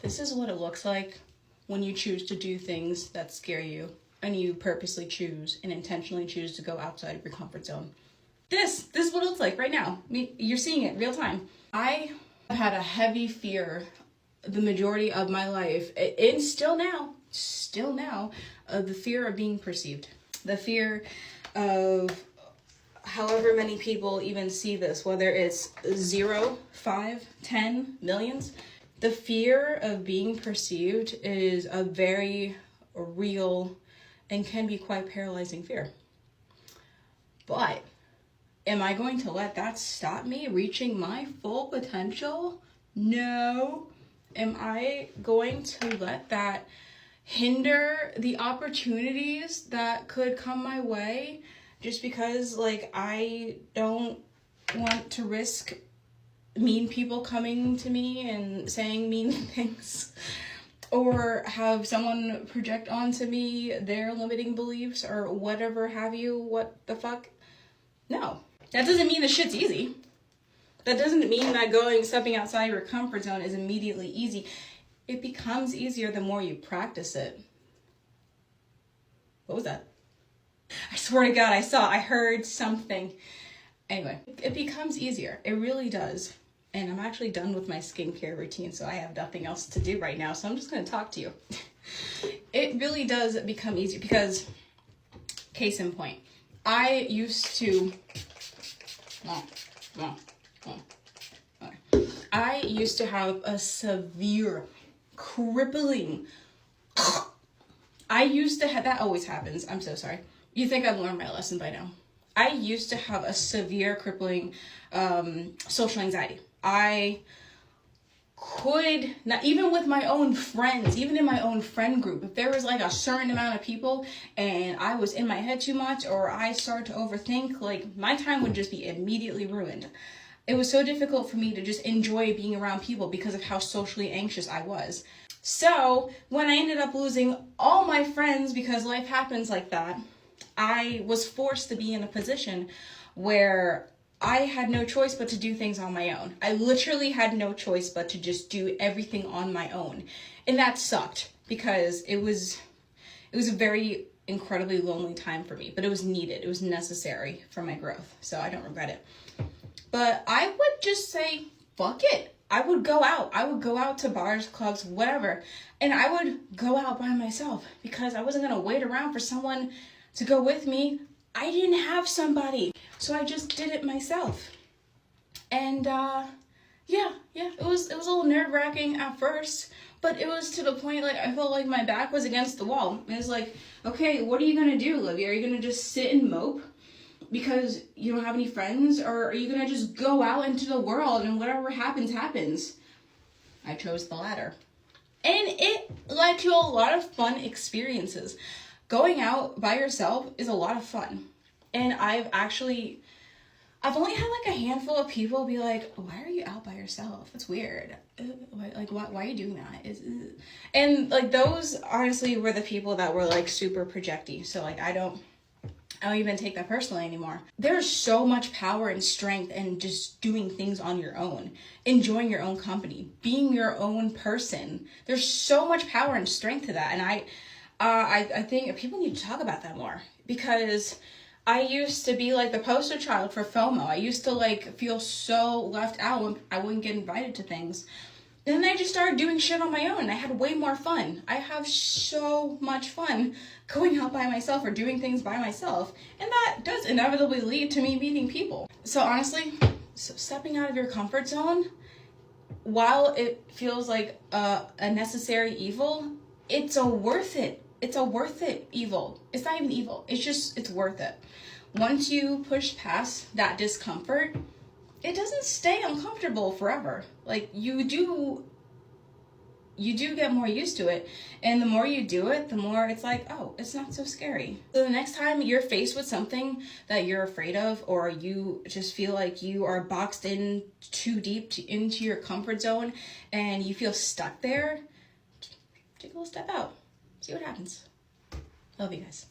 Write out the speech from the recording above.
This is what it looks like when you choose to do things that scare you and you purposely choose and intentionally choose to go outside of your comfort zone. This is what it looks like right now. You're seeing it real time. I have had a heavy fear the majority of my life, and still now, the fear of being perceived. The fear of however many people even see this, whether it's 0, 5, 10, millions. The fear of being perceived is a very real and can be quite paralyzing fear. But am I going to let that stop me reaching my full potential? No. Am I going to let that hinder the opportunities that could come my way just because, like, I don't want to risk mean people coming to me and saying mean things, or have someone project onto me their limiting beliefs or whatever have you? What the fuck? No. That doesn't mean the shit's easy. That doesn't mean that stepping outside your comfort zone is immediately easy. It becomes easier the more you practice it. What was that? I swear to God, I heard something. Anyway, it becomes easier. It really does. And I'm actually done with my skincare routine, so I have nothing else to do right now, so I'm just going to talk to you. It really does become easier because, case in point, I used to... I used to have a severe, crippling... that always happens. I'm so sorry. You think I've learned my lesson by now. I used to have a severe, crippling social anxiety. I could not, even with my own friends, even in my own friend group, if there was like a certain amount of people and I was in my head too much or I started to overthink, like my time would just be immediately ruined. It was so difficult for me to just enjoy being around people because of how socially anxious I was. So when I ended up losing all my friends because life happens like that, I was forced to be in a position where I had no choice but to do things on my own. I literally had no choice but to just do everything on my own. And that sucked because it was a very incredibly lonely time for me, but it was needed. It was necessary for my growth. So I don't regret it. But I would just say, fuck it. I would go out. I would go out to bars, clubs, whatever. And I would go out by myself because I wasn't going to wait around for someone to go with me. I didn't have somebody. So I just did it myself. And yeah, it was a little nerve-wracking at first, but it was to the point like I felt like my back was against the wall. And it's like, okay, what are you going to do, Olivia? Are you going to just sit and mope because you don't have any friends, or are you going to just go out into the world and whatever happens, happens? I chose the latter. And it led to a lot of fun experiences. Going out by yourself is a lot of fun. And I've only had like a handful of people be like, why are you out by yourself? That's weird. Why are you doing that? And like those honestly were the people that were like super projecty. So like I don't even take that personally anymore. There's so much power and strength in just doing things on your own, enjoying your own company, being your own person. There's so much power and strength to that. And I think people need to talk about that more, because I used to be like the poster child for FOMO. I used to like feel so left out when I wouldn't get invited to things. And then I just started doing shit on my own. I had way more fun. I have so much fun going out by myself or doing things by myself. And that does inevitably lead to me meeting people. So honestly, stepping out of your comfort zone, while it feels like a necessary evil, it's a worth it evil. It's not even evil. It's worth it. Once you push past that discomfort, it doesn't stay uncomfortable forever. Like you do get more used to it. And the more you do it, the more it's like, oh, it's not so scary. So the next time you're faced with something that you're afraid of, or you just feel like you are boxed in too deep into your comfort zone and you feel stuck there, take a little step out. See what happens. Love you guys.